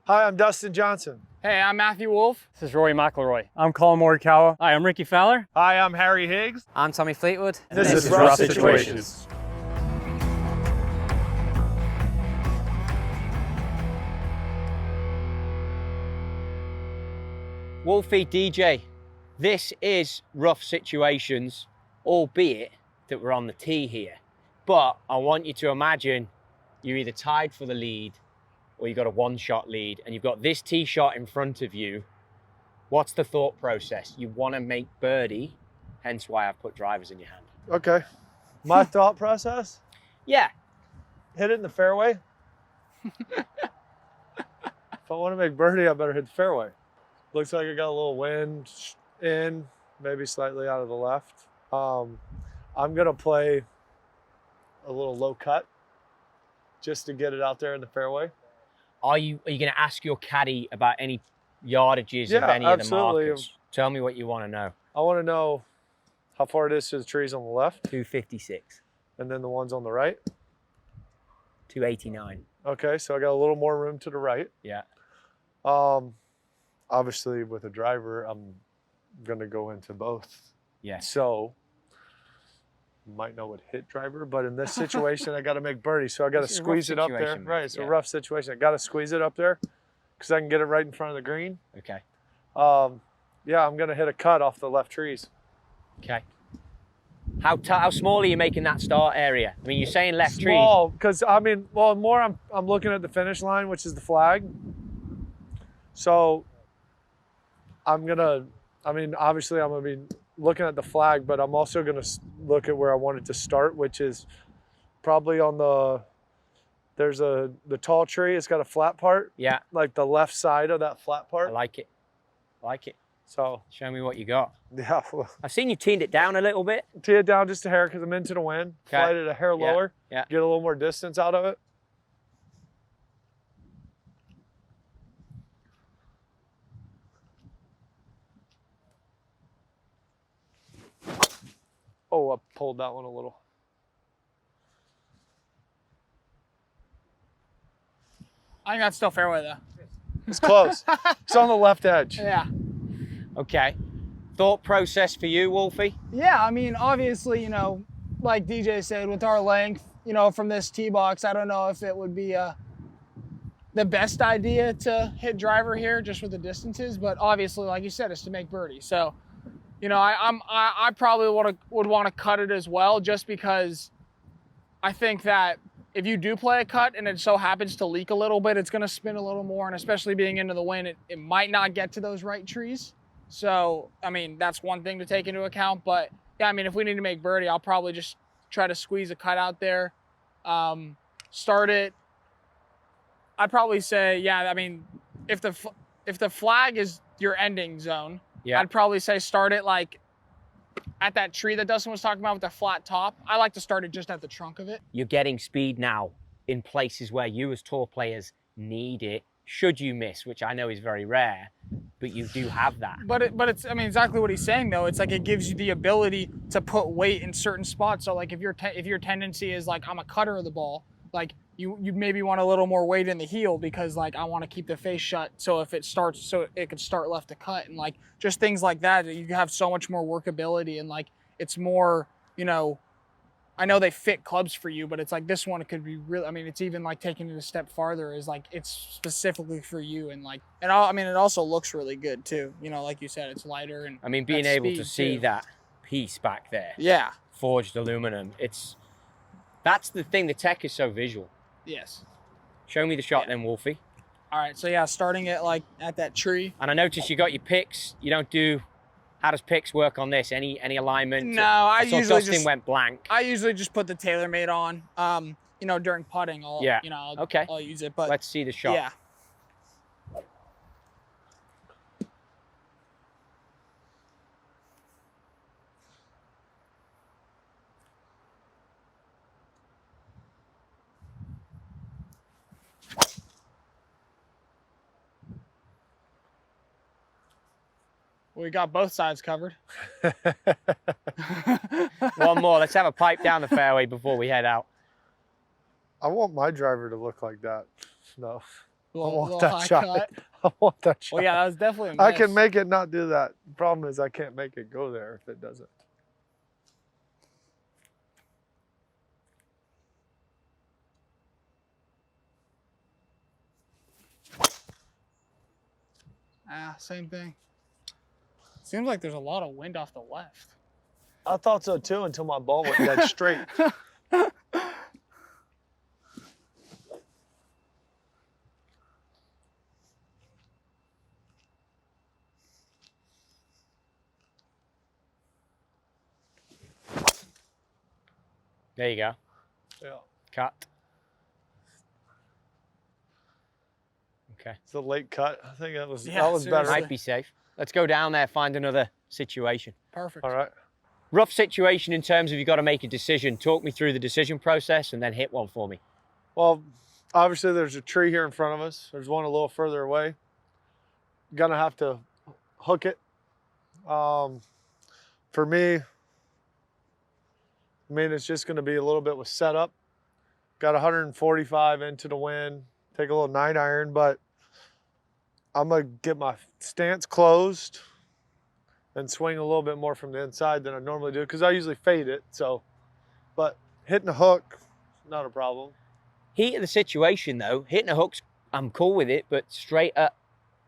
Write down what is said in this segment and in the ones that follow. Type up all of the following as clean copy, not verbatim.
Hi, I'm Dustin Johnson. Hey, I'm Matthew Wolf. This is Rory McIlroy. I'm Colin Morikawa. Hi, I'm Ricky Fowler. Hi, I'm Harry Higgs. I'm Tommy Fleetwood. This is Rough Situations. Wolfie DJ, this is Rough Situations, albeit that we're on the tee here. But I want you to imagine you're either tied for the lead or you've got a one-shot lead and you've got this tee shot in front of you. What's the thought process? You want to make birdie, hence why I've put drivers in your hand. Okay. My thought process? Yeah. Hit it in the fairway. If I want to make birdie, I better hit the fairway. Looks like I got a little wind in, maybe slightly out of the left. I'm going to play a little low cut just to get it out there in the fairway. Are you going to ask your caddy about any yardages of any of the markers? Tell me what you want to know. I want to know how far it is to the trees on the left. 256. And then the ones on the right? 289. Okay, so I got a little more room to the right. Yeah. Obviously, with a driver, I'm going to go into both. Yeah. So, you might know what hit driver, but in this situation, I got to make birdie. So I got to squeeze it up there. Man. Right, it's a rough situation. I got to squeeze it up there because I can get it right in front of the green. Okay. Yeah, I'm going to hit a cut off the left trees. Okay. How small are you making that start area? I mean, you're saying left trees. Small, because I mean, well, more I'm looking at the finish line, which is the flag. So obviously I'm gonna be looking at the flag, but I'm also gonna look at where I want it to start, which is probably on the tall tree. It's got a flat part. Yeah. Like the left side of that flat part. I like it. So show me what you got. yeah. Well, I've seen you teed it down a little bit. tee it down just a hair because I'm into the wind. Okay. Flight it a hair lower. Yeah. Get a little more distance out of it. Oh, I pulled that one a little. I think that's still fairway though. It's close. It's on the left edge. Yeah. Okay. Thought process for you, Wolfie? Yeah, I mean, obviously, you know, like DJ said, with our length, you know, from this tee box, I don't know if it would be the best idea to hit driver here just with the distances, but obviously, like you said, it's to make birdie. So, you know, I probably would want to cut it as well, just because I think that if you do play a cut and it so happens to leak a little bit, it's going to spin a little more, and especially being into the wind, it might not get to those right trees. So, I mean, that's one thing to take into account. But, yeah, I mean, if we need to make birdie, I'll probably just try to squeeze a cut out there, start it. I'd probably say, yeah, I mean, if the flag is your ending zone, yeah, I'd probably say start it like at that tree that Dustin was talking about with the flat top. I like to start it just at the trunk of it. You're getting speed now in places where you as tour players need it, should you miss, which I know is very rare, but you do have that. But it's, I mean, exactly what he's saying though. It's like it gives you the ability to put weight in certain spots. So like if your tendency is like, I'm a cutter of the ball, like you maybe want a little more weight in the heel because like I want to keep the face shut. So if it starts, so it could start left to cut, and like just things like that, you have so much more workability, and like it's more, you know, I know they fit clubs for you, but it's like this one, it could be really, I mean, it's even like taking it a step farther is like, it's specifically for you. And like, and I mean, it also looks really good too. You know, like you said, it's lighter. And I mean, being able to see that piece back there. Yeah. Forged aluminum. That's the thing. The tech is so visual. Yes. Show me the shot then, Wolfie. All right. So yeah, starting it like at that tree. And I noticed you got your picks. You don't do, how does picks work on this? Any alignment? No, I saw usually Dustin went blank. I usually just put the TaylorMade on. You know, during putting, I'll use it. But let's see the shot. Yeah. We got both sides covered. One more. Let's have a pipe down the fairway before we head out. I want my driver to look like that. No. Little that high shot. cut. I want that shot. Well, yeah, that was definitely a miss. I can make it not do that. The problem is I can't make it go there if it doesn't. Same thing. Seems like there's a lot of wind off the left. I thought so too until my ball went dead straight. There you go. Yeah. Cut. Okay. It's a late cut. I think that was Yeah, that was better. seriously. Might be safe. Let's go down there, find another situation. Perfect. All right. Rough situation in terms of you've got to make a decision. Talk me through the decision process and then hit one for me. Well, obviously there's a tree here in front of us. There's one a little further away. Gonna have to hook it. For me, I mean, it's just gonna be a little bit with setup. Got 145 into the wind. Take a little 9-iron, but I'm gonna get my stance closed and swing a little bit more from the inside than I normally do because I usually fade it. So, but hitting a hook, not a problem. Heat of the situation though, hitting a hook's, I'm cool with it, but straight up,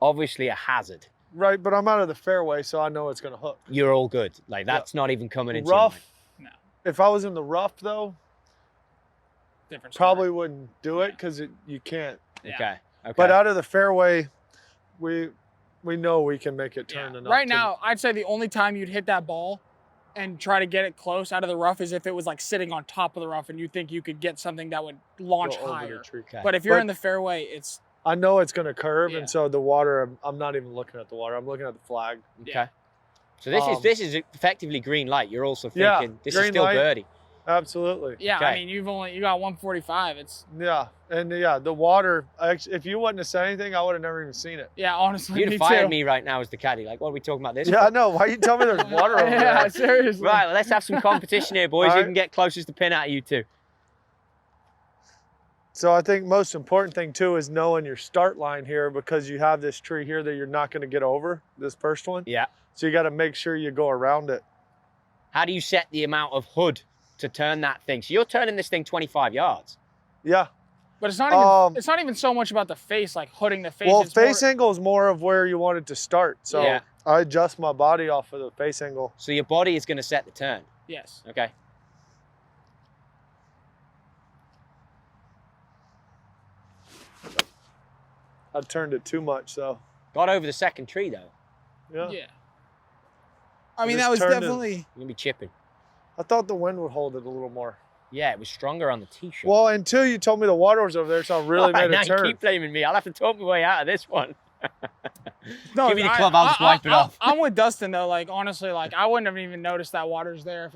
obviously a hazard. Right, but I'm out of the fairway, so I know it's gonna hook. You're all good. Like that's not even coming into your Rough. mind. No. If I was in the rough though, Different story. probably wouldn't do it because you can't. Yeah. Okay. Okay. But out of the fairway, we know we can make it turn enough. Right to- now, I'd say the only time you'd hit that ball and try to get it close out of the rough is if it was like sitting on top of the rough and you think you could get something that would launch go over the higher. tree. Okay. But if you're But- in the fairway, it's I know it's going to curve, Yeah. and so the water, I'm not even looking at the water. I'm looking at the flag. Okay. Yeah. So this is effectively green light. You're also Yeah, thinking this is green still light. birdie. Absolutely. yeah. Okay. I mean, you got 145. It's Yeah, and yeah, the water. If you wouldn't have said anything, I would have never even seen it. yeah. Honestly, You'd me have fired too. me right now as the caddy. Like, what are we talking about this? Yeah, I for? know. Why you tell me there's water over Yeah, there? seriously. Right, well, let's have some competition here, boys. All Who right. can get closest to pin out of you two? So I think most important thing too is knowing your start line here because you have this tree here that you're not going to get over, this first one. Yeah. So you got to make sure you go around it. How do you set the amount of hood to turn that thing? So you're turning this thing 25 yards. Yeah. But it's not even. It's not even so much about the face, like hooding the face. Well, it's face more, angle is more of where you want it to start. So Yeah. I adjust my body off of the face angle. So your body is going to set the turn. Yes. Okay. I turned it too much, so Got over the second tree, though. yeah. Yeah. I mean, Just that was turned it. definitely. You're going to be chipping. I thought the wind would hold it a little more. Yeah, it was stronger on the tee shot. Well, until you told me the water was over there, so I really All right, made now a turn. you keep blaming me. I'll have to talk my way out of this one. No, Give me the club, I'll just wipe it off. I'm with Dustin though. Like honestly, like I wouldn't have even noticed that water's there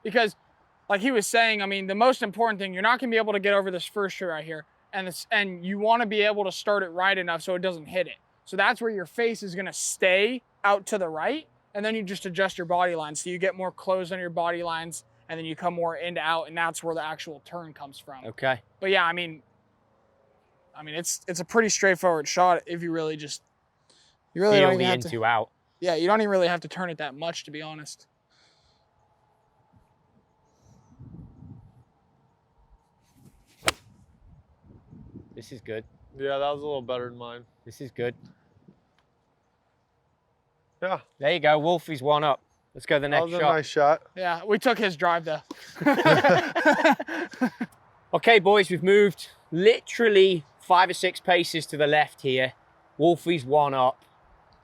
because, like he was saying, I mean, the most important thing, you're not gonna be able to get over this first tree right here, and you want to be able to start it right enough so it doesn't hit it. So that's where your face is gonna stay out to the right, and then you just adjust your body lines so you get more closed on your body lines, and then you come more into out, and that's where the actual turn comes from. Okay. But yeah, I mean, it's a pretty straightforward shot if you really just you really Feel don't the even have to. into out. Yeah, you don't even really have to turn it that much, to be honest. This is good. Yeah, that was a little better than mine. This is good. Yeah, There you go. Wolfie's one up. Let's go to the that next was a shot. nice shot. Yeah, we took his drive though. Okay, boys, we've moved literally 5 or 6 paces to the left here. Wolfie's one up.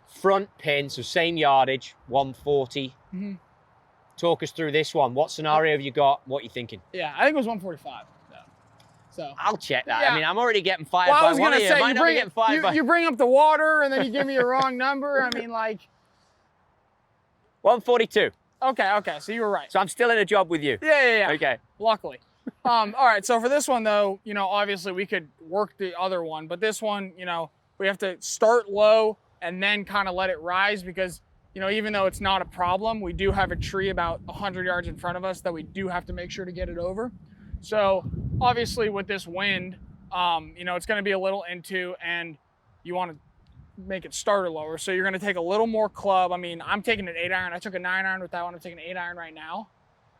Front pin, so same yardage, 140. Mhm. Talk us through this one. What scenario have you got? What are you thinking? Yeah, I think it was 145. So. I'll check that. Yeah. I mean, I'm already getting fired Well, I by was one gonna of you. say Might not be getting fired by you bring up the water and then you give me a wrong number. I mean, like, 142. okay, so you were right. So I'm still in a job with you. Yeah. Okay. Luckily. All right, so for this one though, you know, obviously we could work the other one, but this one, you know, we have to start low and then kind of let it rise because, you know, even though it's not a problem, we do have a tree about 100 yards in front of us that we do have to make sure to get it over. So obviously with this wind, You know, it's going to be a little into, and you want to make it starter lower. So you're going to take a little more club. I mean, I'm taking an 8-iron. I took a 9-iron with that one. I'm taking an 8-iron right now.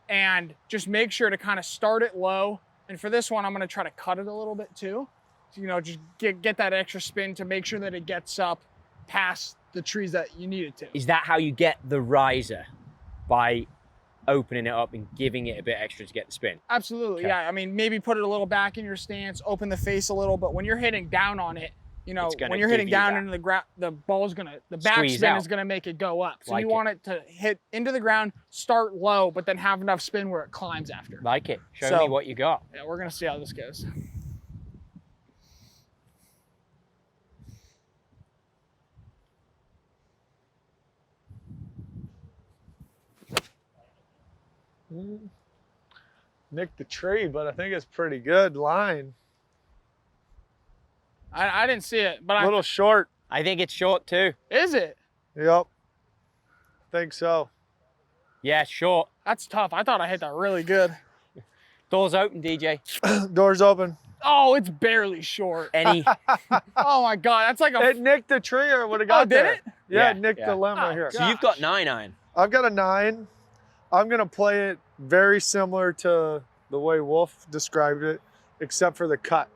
And just make sure to kind of start it low. And for this one, I'm going to try to cut it a little bit too. So, you know, just get that extra spin to make sure that it gets up past the trees that you need it to. Is that how you get the riser? By opening it up and giving it a bit extra to get the spin? Absolutely, Okay. yeah. I mean, maybe put it a little back in your stance, open the face a little, but when you're hitting down on it, you know, when you're hitting down into the ground, the ball's gonna, the backspin is gonna make it go up. So you want it to hit into the ground, start low, but then have enough spin where it climbs after. Like it. Show me what you got. Yeah, we're gonna see how this goes. Nicked the tree, but I think it's pretty good line. I didn't see it, but A little short. I think it's short too. Is it? Yep. Think so. Yeah, short. That's tough. I thought I hit that really good. Doors open, DJ. Doors open. Oh, it's barely short. Any? Oh my God, that's like a. It nicked the tree or it would have got did there. it? Yeah, Yeah, it nicked yeah. the limb Oh, right here. So you've got 9-iron. I've got a 9. I'm going to play it very similar to the way Wolf described it, except for the cut.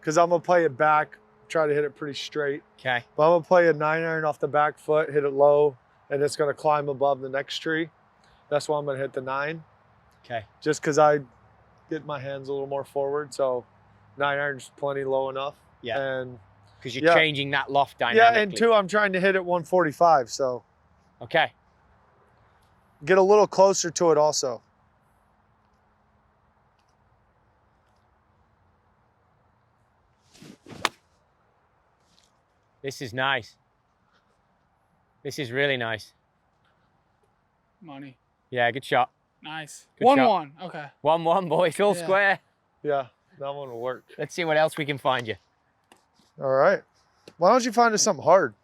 Because I'm going to play it back, try to hit it pretty straight. Okay. But I'm going to play a 9-iron off the back foot, hit it low, and it's going to climb above the next tree. That's why I'm going to hit the 9. Okay. Just because I get my hands a little more forward. So 9-iron's plenty low enough. Yeah. And Because you're changing that loft yeah, dynamically. and 2, I'm trying to hit it 145. So Okay. get a little closer to it also. This is nice. This is really nice. Money. Yeah, good shot. Nice. Good 1-1. Okay. 1-1, boys. All Yeah. square. Yeah, that one will work. Let's see what else we can find you. All right. Why don't you find us something hard?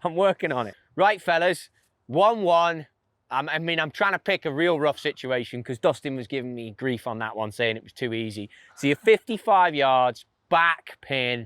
I'm working on it. Right, fellas. 1-1. I mean, I'm trying to pick a real rough situation because Dustin was giving me grief on that one, saying it was too easy. So you're 55 yards, back pin,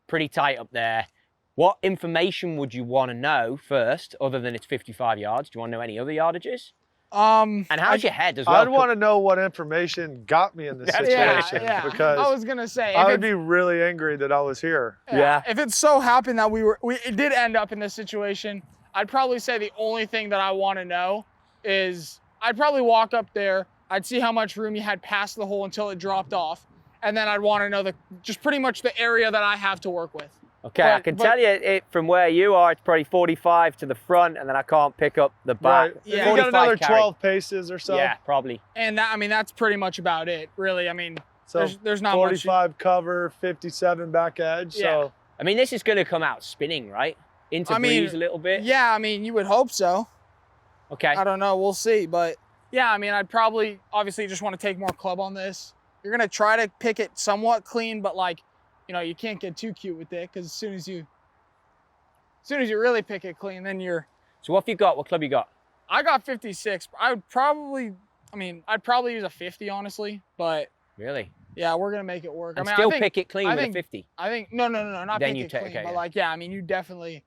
pretty tight up there. What information would you want to know first, other than it's 55 yards? Do you want to know any other yardages? And how's your head as well? I'd want to know what information got me in this situation because I was gonna say I would be really angry that I was here. Yeah. If it so happened that it did end up in this situation, I'd probably say the only thing that I want to know is I'd probably walk up there, I'd see how much room you had past the hole until it dropped off, and then I'd want to know just pretty much the area that I have to work with. Okay, I can tell you it from where you are, it's probably 45 to the front, and then I can't pick up the back. Right. Yeah. If you got another carry. 12 paces or so. Yeah, probably. And that, I mean, that's pretty much about it, really. I mean, So there's not 45 cover, 57 back edge. Yeah. So I mean, this is going to come out spinning, right? Into breeze a little bit. Yeah, I mean, you would hope so. Okay. I don't know. We'll see. But yeah, I mean, I'd probably obviously just want to take more club on this. You're going to try to pick it somewhat clean, but like, you know, you can't get too cute with it because as soon as you really pick it clean, then you're. So what have you got? What club you got? I got 56. I'd probably use a 50, honestly. But Really? yeah, we're going to make it work. And I mean, still I think, pick it clean with a 50. I think, no, not Then pick you it take- clean. okay, but yeah. like, yeah, I mean, you definitely.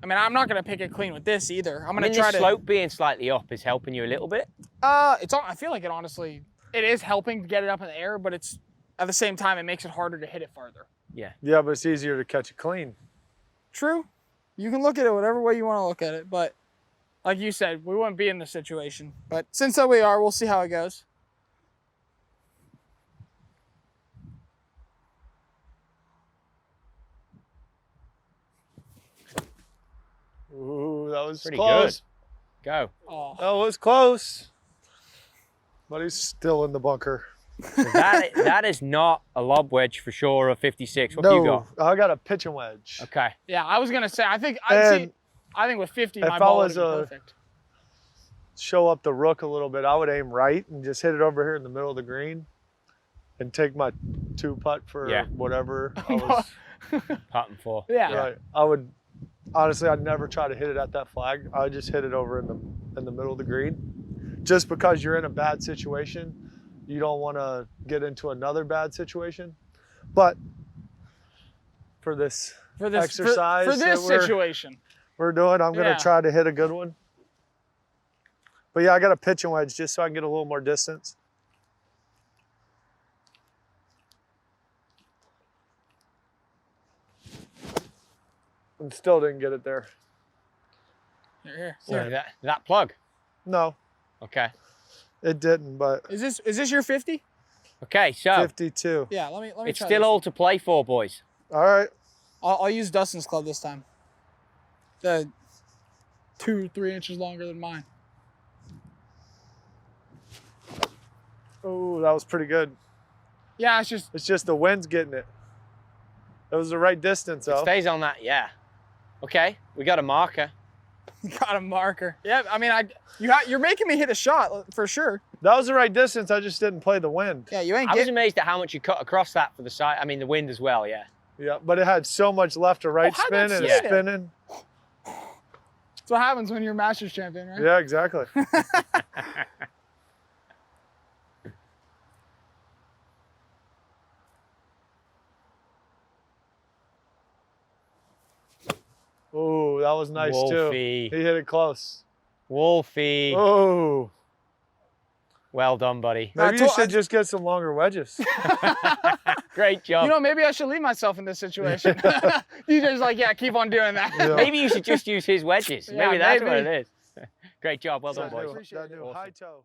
I mean, I'm not going to pick it clean with this either. I'm I going mean, to try the to. slope being slightly up is helping you a little bit. I feel like it is helping to get it up in the air, but it's at the same time it makes it harder to hit it farther. Yeah. yeah, but it's easier to catch it clean. True. You can look at it whatever way you want to look at it, but like you said, we wouldn't be in this situation. But since that we are, we'll see how it goes. Ooh, that was Pretty close. Go. Oh, That was close. But he's still in the bunker. So that is not a lob wedge for sure, or 56. What no, have you got? I got a pitching wedge. Okay. yeah. I was gonna say. I think And with 50, if my I ball would was be a- perfect. Show up the rook a little bit, I would aim right and just hit it over here in the middle of the green and take my 2-putt for whatever I was. Putting for. Yeah. Right. I would honestly, I'd never try to hit it at that flag. I would just hit it over in the middle of the green. Just because you're in a bad situation, you don't want to get into another bad situation. But for this exercise for this situation, we're doing, I'm going to Yeah. try to hit a good one. But yeah, I got a pitching wedge just so I can get a little more distance. And still didn't get it there. here. So that plug. No, Okay. it didn't, but Is this your 50? Okay, so 52. Yeah, let me it's try still this. all to play for, boys. All right. I'll use Dustin's club this time. The 2-3 inches longer than mine. Oh, that was pretty good. Yeah, it's just It's just the wind's getting it. It was the right distance, It though. stays on that, yeah. Okay, we got a marker. got a marker. Yeah, I mean, you're making me hit a shot for sure. That was the right distance. I just didn't play the wind. Yeah, you ain't I was getting. amazed at how much you cut across that for the side. I mean, the wind as well, yeah. Yeah, but it had so much left to right how'd spin that and sit it's spinning. That's what happens when you're Masters champion, right? Yeah, exactly. Oh, that was nice Wolfie. too. He hit it close. Wolfie. Oh, Well done, buddy. maybe you should just get some longer wedges. Great job. You know, maybe I should leave myself in this situation. DJ's like, yeah, keep on doing that. Yeah. Maybe you should just use his wedges. Yeah, maybe that's what maybe. it is. Great job. Well done, That boys. new Appreciate it. high toe.